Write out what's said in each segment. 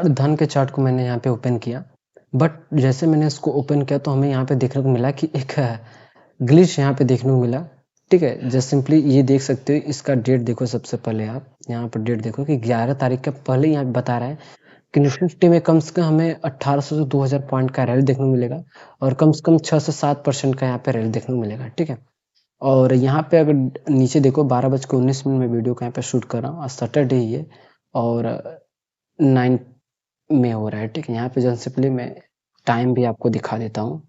धन के चार्ट को मैंने यहाँ पे ओपन किया, बट जैसे मैंने इसको ओपन किया तो हमें यहाँ पे देखने को मिला कि एक ग्लिच यहाँ पे देखने को मिला। ठीक है, जस्ट सिंपली ये देख सकते हो, इसका डेट देखो। सबसे पहले आप यहाँ पर डेट देखो कि 11 तारीख का पहले यहाँ पे बता रहा है कि निफ्टी 50 में कम से कम हमें 1800 से 2000 पॉइंट का रैली देखने को मिलेगा और कम से कम 6 से 7% का यहाँ पे रैली देखने को मिलेगा। ठीक है, और यहाँ पे अगर नीचे देखो 12:19 में वीडियो को यहाँ पे शूट कर रहा हूँ, आज सैटरडे ही है और 9 में हो रहा है। ठीक है, यहाँ पे जस्ट सिंपली मैं टाइम भी आपको दिखा देता हूँ।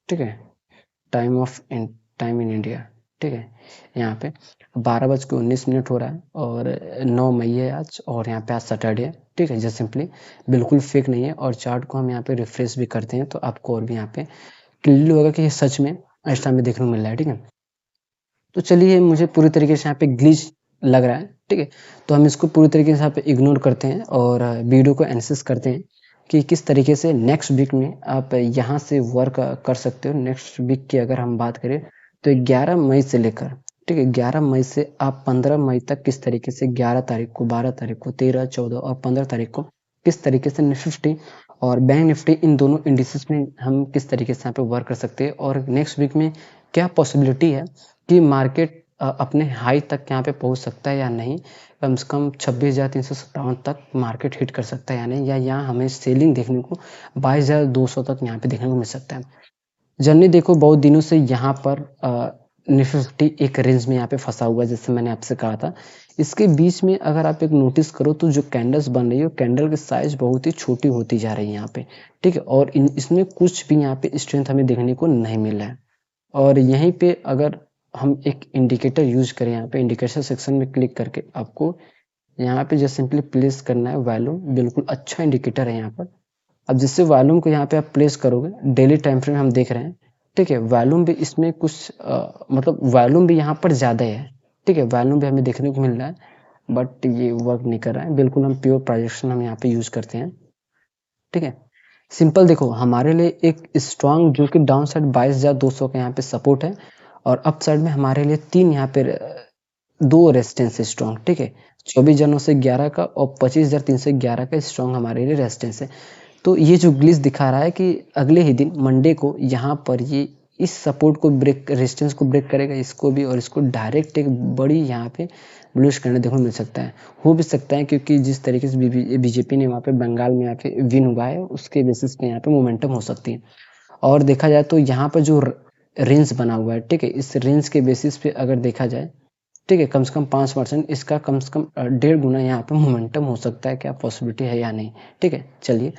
ठीक है, टाइम इन इंडिया। ठीक है, यहाँ पे 12:19 हो रहा है और 9 मई है आज, और यहाँ पे आज सैटरडे है। ठीक है, जस्ट सिंपली बिल्कुल फेक नहीं है। और चार्ट को हम यहाँ पे रिफ्रेश भी करते हैं तो आपको और भी यहाँ पे क्लियरली होगा कि ये सच में इस टाइम में देखने को मिल रहा है। ठीक है, तो चलिए, मुझे पूरी तरीके से यहाँ पे ग्लिच लग रहा है। ठीक है, तो हम इसको पूरी तरीके से यहाँ पे इग्नोर करते हैं और वीडियो को एनालिसिस करते हैं कि किस तरीके से नेक्स्ट वीक में आप यहाँ से वर्क कर सकते हो। नेक्स्ट वीक की अगर हम बात करें तो 11 मई से लेकर, ठीक है, 11 मई से आप 15 मई तक किस तरीके से 11 तारीख को, 12 तारीख को, 13, 14 और 15 तारीख को किस तरीके से निफ्टी और बैंक निफ्टी, इन दोनों इंडिसेस में हम किस तरीके से यहाँ पे वर्क कर सकते हैं और नेक्स्ट वीक में क्या पॉसिबिलिटी है कि मार्केट अपने हाई तक यहाँ पे पहुँच सकता है या नहीं। कम से कम 26,357 तक मार्केट हिट कर सकता है या नहीं, या यहाँ हमें सेलिंग देखने को 22,200 तक यहाँ पे देखने को मिल सकता है। जनरली देखो, बहुत दिनों से यहाँ पर निफ्टी एक रेंज में यहाँ पे फंसा हुआ है, जैसे मैंने आपसे कहा था। इसके बीच में अगर आप एक नोटिस करो तो जो कैंडल्स बन रही है, कैंडल की साइज बहुत ही छोटी होती जा रही है यहाँ पे। ठीक है, और इसमें कुछ भी यहाँ पे स्ट्रेंथ हमें देखने को नहीं मिल रहा है। और यहीं पे अगर हम एक इंडिकेटर यूज करें, यहाँ पे इंडिकेटर सेक्शन में क्लिक करके आपको यहाँ पे जस्ट सिंपली प्लेस करना है वॉल्यूम। बिल्कुल अच्छा इंडिकेटर है यहाँ पर। अब जिससे वॉल्यूम को यहाँ पे आप प्लेस करोगे, डेली टाइम फ्रेम हम देख रहे हैं। ठीक है, वॉल्यूम भी इसमें कुछ मतलब वॉल्यूम भी यहाँ पर ज़्यादा है। ठीक है, वॉल्यूम भी हमें देखने को मिल रहा है, बट ये वर्क नहीं कर रहा है। बिल्कुल हम प्योर प्रोजेक्शन हम यहाँ पे यूज करते हैं। ठीक है, सिंपल देखो, हमारे लिए एक स्ट्रॉन्ग जो कि डाउन साइड 22,200 का यहाँ पे सपोर्ट है और अप साइड में हमारे लिए 3 यहाँ पे 2 रेजिस्टेंस है स्ट्रॉन्ग। ठीक है, 24 जनवरी से 11 का और 25,311 का स्ट्रॉन्ग हमारे लिए रेजिस्टेंस है। तो ये जो ग्लिच दिखा रहा है कि अगले ही दिन मंडे को यहाँ पर ये इस सपोर्ट को ब्रेक, रेजिस्टेंस को ब्रेक करेगा, इसको भी, और इसको डायरेक्ट एक बड़ी यहाँ पे बुलिश करने देखने को मिल सकता है। हो भी सकता है क्योंकि जिस तरीके से बीजेपी ने वहाँ पे बंगाल में आके विन हुआ है, उसके बेसिस पे यहाँ पे मोमेंटम हो सकती है। और देखा जाए तो यहाँ पर जो रेंज बना हुआ है, ठीक है, इस रेंज के बेसिस पे अगर देखा जाए, ठीक है, कम से कम 5%, इसका कम से कम 1.5 गुना यहाँ पे मोमेंटम हो सकता है। क्या पॉसिबिलिटी है या नहीं? ठीक है, चलिए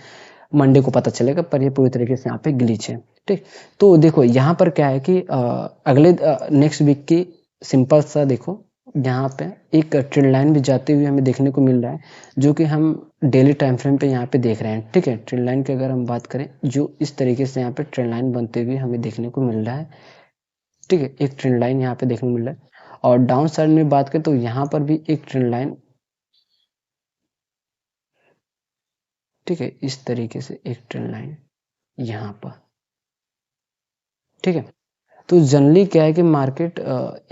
मंडे को पता चलेगा, पर ये पूरी तरीके से यहाँ पे ग्लिच है। ठीक, तो देखो यहाँ पर क्या है कि अगले नेक्स्ट वीक की सिंपल सा देखो, यहाँ पे एक ट्रेंड लाइन भी जाते हुए हमें देखने को मिल रहा है, जो कि हम डेली टाइम फ्रेम पे यहाँ पे देख रहे हैं। ठीक है, ट्रेंड लाइन की अगर हम बात करें, जो इस तरीके से यहाँ पे ट्रेंड लाइन बनते हुए हमें देखने को मिल रहा है। ठीक है, एक ट्रेंड लाइन यहाँ पे देखने को मिल रहा है। और डाउन साइड में बात करें तो यहाँ पर भी एक ट्रेंड लाइन, ठीक है, इस तरीके से एक ट्रेंड लाइन यहाँ पर। ठीक है, तो जनरली क्या है कि मार्केट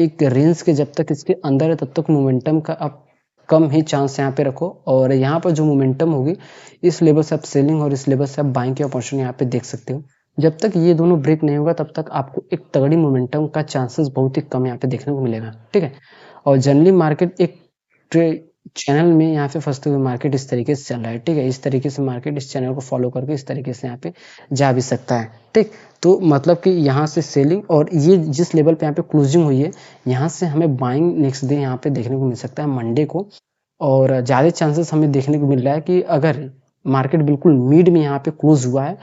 एक रेंज के जब तक इसके अंदर है तब तक मोमेंटम का आप कम ही चांस यहाँ पे रखो, और यहाँ पर जो मोमेंटम होगी इस लेवल से आप सेलिंग और इस लेवल से आप बाइंग की अपॉर्चुनिटी यहाँ पे देख सकते हो। जब तक ये दोनों ब्रेक नहीं होगा तब तक आपको एक तगड़ी मोमेंटम का चांसेस बहुत ही कम यहाँ पे देखने को मिलेगा। ठीक है, और जनरली मार्केट एक चैनल में यहाँ पे फंसते हुए मार्केट इस तरीके से चल रहा है। ठीक है, इस तरीके से मार्केट इस चैनल को फॉलो करके इस तरीके से यहाँ पे जा भी सकता है। ठीक, तो मतलब कि यहाँ से सेलिंग, और ये जिस लेवल पे यहाँ पे क्लोजिंग हुई है, यहाँ से हमें बाइंग नेक्स्ट डे यहाँ पे देखने को मिल सकता है मंडे को। और ज़्यादा चांसेस हमें देखने को मिल रहा है कि अगर मार्केट बिल्कुल मिड में यहाँ पे क्लोज हुआ है,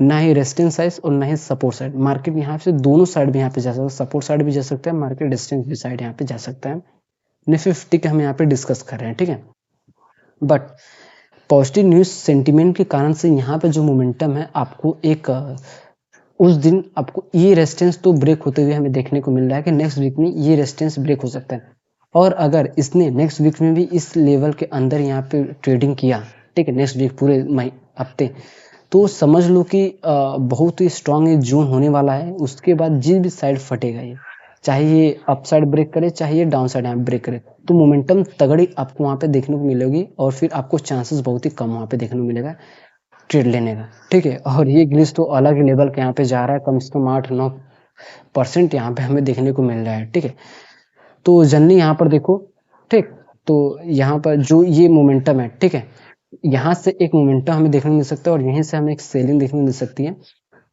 ना ही रेजिस्टेंस साइड और ना ही सपोर्ट साइड, मार्केट यहाँ से दोनों साइड भी यहाँ पे जा सकता है, सपोर्ट साइड भी जा सकता है, मार्केट रेजिस्टेंस भी साइड यहाँ पे जा सकता है। निफ्टी 50 के हम यहाँ पे डिस्कस कर रहे हैं। ठीक है, बट पॉजिटिव न्यूज सेंटीमेंट के कारण से यहाँ पे जो मोमेंटम है, आपको एक उस दिन आपको ये रेजिस्टेंस तो ब्रेक होते हुए हमें देखने को मिल रहा है कि नेक्स्ट वीक में ये रेजिस्टेंस ब्रेक हो सकता है। और अगर इसने नेक्स्ट वीक में भी इस लेवल के अंदर यहाँ पे ट्रेडिंग किया, ठीक है, नेक्स्ट वीक पूरे हफ्ते, तो समझ लो कि बहुत ही स्ट्रॉन्ग जोन होने वाला है। उसके बाद जिस भी साइड फटेगा ये, चाहे ये अप साइड ब्रेक करे, चाहे ये डाउन साइड यहाँ ब्रेक करे, तो मोमेंटम तगड़ी आपको वहाँ पे देखने को मिलेगी और फिर आपको चांसेस बहुत ही कम वहाँ पे देखने को मिलेगा ट्रेड लेने का, ठीक है। और ये ग्लिच तो अलग ही लेवल के यहाँ पे जा रहा है, कम से कम 8-9% यहाँ पे हमें देखने को मिल रहा है, ठीक है। तो जनरली यहाँ पर देखो, ठीक, तो यहाँ पर जो ये मोमेंटम है, ठीक है, यहाँ से एक मोमेंटम हमें देखने को मिल सकता है और यहीं से हमें एक सेलिंग देखने को मिल सकती है।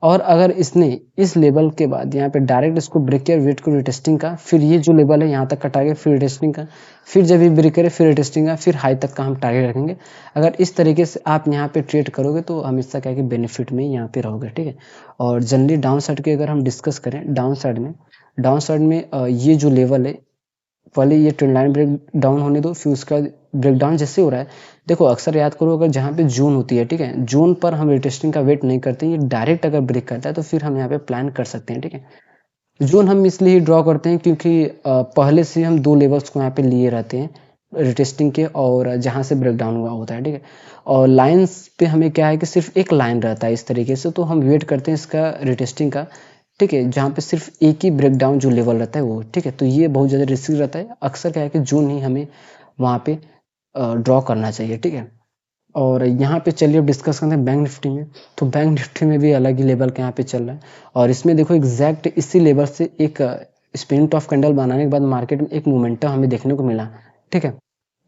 और अगर इसने इस लेवल के बाद यहाँ पे डायरेक्ट इसको ब्रेक किया, वेट को रिटेस्टिंग का, फिर ये जो लेवल है यहाँ तक का टारगेट, फिर रिटेस्टिंग का, फिर जब ये ब्रेक करे फिर रिटेस्टिंग का, फिर हाई तक का हम टारगेट रखेंगे। अगर इस तरीके से आप यहाँ पे ट्रेड करोगे तो हमेशा क्या है कि बेनिफिट में यहाँ पे रहोगे, ठीक है। और जनरली डाउन साइड की अगर हम डिस्कस करें, डाउन साइड में ये जो लेवल है, पहले ये ट्रेंड लाइन ब्रेक डाउन होने दो, फिर उसका ब्रेक डाउन जैसे हो रहा है, देखो अक्सर याद करो, अगर जहाँ पे जोन होती है, ठीक है, जोन पर हम रिटेस्टिंग का वेट नहीं करते, ये डायरेक्ट अगर ब्रेक करता है तो फिर हम यहाँ पे प्लान कर सकते हैं, ठीक है। जोन हम इसलिए ही ड्रॉ करते हैं क्योंकि पहले से हम 2 लेवल्स को यहाँ पे लिए रहते हैं रिटेस्टिंग के, और जहाँ से ब्रेक डाउन हुआ होता है, ठीक है। और लाइन्स पे हमें क्या है कि सिर्फ एक लाइन रहता है इस तरीके से, तो हम वेट करते हैं इसका रिटेस्टिंग का, ठीक है, जहाँ पे सिर्फ एक ही ब्रेक डाउन जो लेवल रहता है वो, ठीक है। तो ये बहुत ज़्यादा रिस्की रहता है, अक्सर क्या है कि जोन ही हमें वहाँ पे ड्रॉ करना चाहिए, ठीक है। और यहाँ पे चलिए अब डिस्कस करते हैं बैंक निफ्टी में। तो बैंक निफ्टी में भी अलग ही लेवल के यहाँ पे चल रहा है, और इसमें देखो एग्जैक्ट इसी लेवल से एक स्पिन ऑफ कैंडल बनाने के बाद मार्केट में एक मोमेंटम हमें देखने को मिला, ठीक है।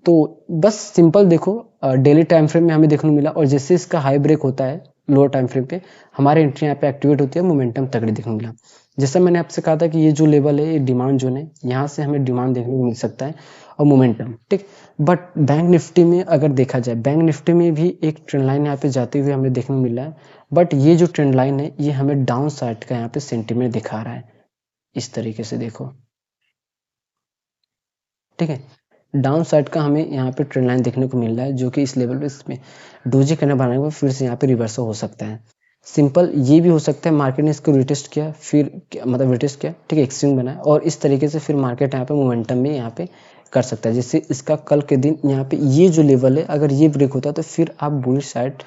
तो बस सिंपल देखो, डेली टाइम फ्रेम में हमें देखने को मिला, और जैसे इसका हाई ब्रेक होता है लोअर टाइम फ्रेम पे, हमारी एंट्री यहाँ पे एक्टिवेट होती है, मोमेंटम तगड़ी देखने को मिला। जैसा मैंने आपसे कहा था कि ये जो लेवल है ये डिमांड जोन है, यहाँ से हमें डिमांड देखने को मिल सकता है और मोमेंटम, ठीक। बट बैंक निफ्टी में अगर देखा जाए, बैंक निफ्टी में भी एक ट्रेंड लाइन यहाँ पे जाते हुए हमें देखने को मिल रहा है, बट ये जो ट्रेंड लाइन है ये हमें डाउन साइड का यहाँ पे सेंटीमेंट दिखा रहा है, इस तरीके से देखो, ठीक है। डाउन साइड का हमें यहाँ पे ट्रेंड लाइन देखने को मिल रहा है, जो कि इस लेवल पे इसमें डोजी कैंडल बनाने के बाद फिर से यहाँ पे रिवर्सल हो सकता है। सिंपल ये भी हो सकता है मार्केट ने इसको रिटेस्ट किया, फिर मतलब रिटेस्ट किया, ठीक है, एक स्विंग बनाया, और इस तरीके से फिर मार्केट यहाँ पे मोमेंटम में यहाँ पे कर सकता है। जैसे इसका कल के दिन यहाँ पे ये जो लेवल है, अगर ये ब्रेक होता है तो फिर आप बुलिश साइड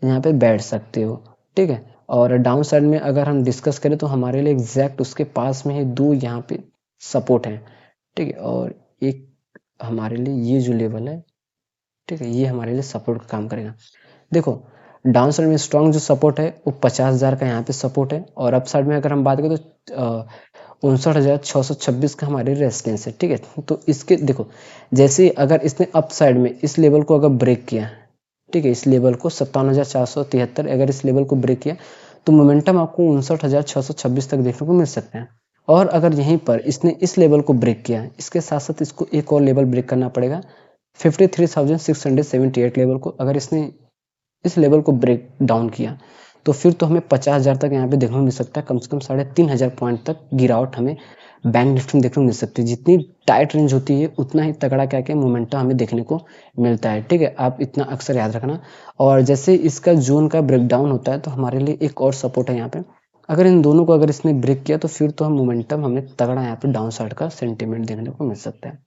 यहाँ पे बैठ सकते हो, ठीक है। और डाउन साइड में अगर हम डिस्कस करें तो हमारे लिए एग्जैक्ट उसके पास में ही 2 यहाँ पे सपोर्ट है, ठीक है, और एक हमारे लिए ये जो लेवल है, ठीक है, ये हमारे लिए सपोर्ट का काम करेगा। देखो डाउन साइड में स्ट्रॉन्ग जो सपोर्ट है वो 50,000 का यहाँ पे सपोर्ट है, और अप साइड में अगर हम बात करें तो 59,626 का हमारे रेजिस्टेंस है, ठीक है। तो इसके देखो, जैसे अगर इसने अप साइड में इस लेवल को अगर ब्रेक किया, ठीक है, इस लेवल को 57,473, अगर इस लेवल को ब्रेक किया तो मोमेंटम आपको 59,626 तक देखने को मिल सकता है। और अगर यहीं पर इसने इस लेवल को ब्रेक किया, इसके साथ साथ इसको एक और लेवल ब्रेक करना पड़ेगा 53,678 लेवल को। अगर इसने इस लेवल को ब्रेक डाउन किया तो फिर तो हमें 50,000 तक यहाँ पे देखने को मिल सकता है, कम से कम 3,500 पॉइंट तक गिरावट हमें बैंक निफ्टी में देखने को मिल सकती है। जितनी टाइट रेंज होती है उतना ही तगड़ा क्या क्या मोमेंटम हमें देखने को मिलता है, ठीक है, आप इतना अक्सर याद रखना। और जैसे इसका जोन का ब्रेक डाउन होता है तो हमारे लिए एक और सपोर्ट है यहाँ पे, अगर इन दोनों को अगर इसने ब्रेक किया तो फिर तो हम मोमेंटम हमें तगड़ा यहाँ पे डाउन साइड का सेंटीमेंट देखने को मिल सकता है।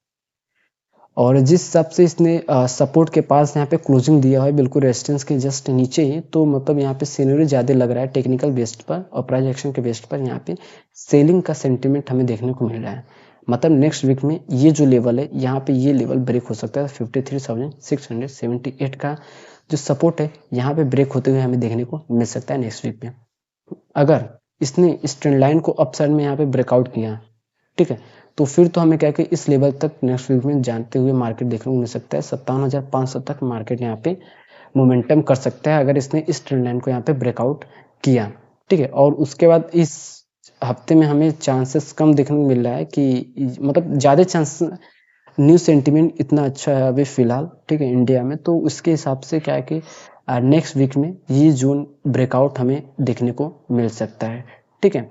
और जिस हिसाब से इसने सपोर्ट के पास यहाँ पे क्लोजिंग दिया है बिल्कुल रेजिस्टेंस के जस्ट नीचे ही, तो मतलब यहाँ पे सिनेरियो ज़्यादा लग रहा है टेक्निकल बेस्ड पर और प्राइस एक्शन के बेस्ड पर यहाँ पे सेलिंग का सेंटीमेंट हमें देखने को मिल रहा है। मतलब नेक्स्ट वीक में ये जो लेवल है यहाँ पे ये लेवल ब्रेक हो सकता है, 53,678 का जो सपोर्ट है यहाँ पे ब्रेक होते हुए हमें देखने को मिल सकता है नेक्स्ट वीक में। अगर इसने इस ट्रेंड लाइन को अप साइड में यहाँ पे ब्रेकआउट किया, ठीक है, तो फिर तो हमें क्या कि इस लेवल तक नेक्स्ट वीक में जानते हुए मार्केट देखने को मिल सकता है, 57,500 तक मार्केट यहाँ पे मोमेंटम कर सकता है अगर इसने इस ट्रेंड लाइन को यहाँ पे ब्रेकआउट किया, ठीक है। और उसके बाद इस हफ्ते में हमें चांसेस कम देखने को मिल रहा है कि मतलब ज़्यादा चांसेस, न्यू सेंटीमेंट इतना अच्छा है अभी फिलहाल, ठीक है, इंडिया में, तो उसके हिसाब से क्या है कि नेक्स्ट वीक में ये जोन ब्रेकआउट हमें देखने को मिल सकता है, ठीक है।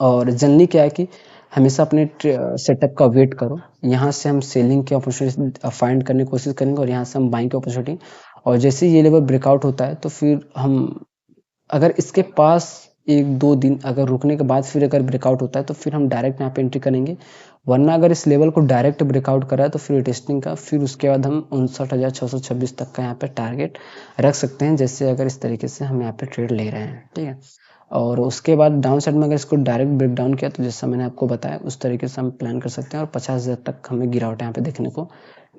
और जनरली क्या है कि हमेशा अपने सेटअप का वेट करो, यहाँ से हम सेलिंग की अपॉर्चुनिटी फाइंड करने की कोशिश करेंगे और यहाँ से हम बाइंग की अपॉर्चुनिटी, और जैसे ये लेवल ब्रेकआउट होता है तो फिर हम अगर इसके पास 1-2 दिन अगर रुकने के बाद फिर अगर ब्रेकआउट होता है तो फिर हम डायरेक्ट यहाँ पे एंट्री करेंगे, वरना अगर इस लेवल को डायरेक्ट ब्रेकआउट करा है तो फिर टेस्टिंग का, फिर उसके बाद हम 59,626 तक का यहाँ पे टारगेट रख सकते हैं, जैसे अगर इस तरीके से हम यहाँ पे ट्रेड ले रहे हैं, ठीक है। और उसके बाद डाउन साइड में अगर इसको डायरेक्ट ब्रेक डाउन किया तो जैसा मैंने आपको बताया उस तरीके से हम प्लान कर सकते हैं और 50,000 तक हमें गिरावट यहाँ पे देखने को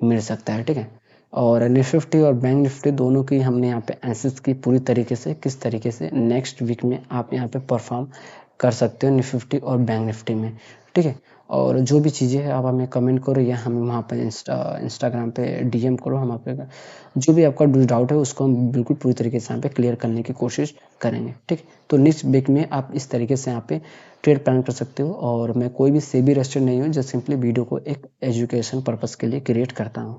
मिल सकता है, ठीक है। और निफ्टी और बैंक निफ्टी दोनों की हमने यहाँ पे एनालिसिस की पूरी तरीके से, किस तरीके से नेक्स्ट वीक में आप यहाँ पे परफॉर्म कर सकते हो निफ्टी और बैंक निफ्टी में, ठीक है। और जो भी चीज़ें हैं आप हमें कमेंट करो या हमें वहाँ पर इंस्टाग्राम पे डीएम करो, हम आप जो भी आपका डाउट है उसको हम बिल्कुल पूरी तरीके से यहाँ पे क्लियर करने की कोशिश करेंगे, ठीक। तो नेक्स्ट वीक में आप इस तरीके से यहाँ पे ट्रेड प्लान कर सकते हो और मैं कोई भी सेबी रजिस्टर्ड नहीं हूँ, जस्ट सिंपली वीडियो को एक एजुकेशन पर्पज़ के लिए क्रिएट करता हूँ।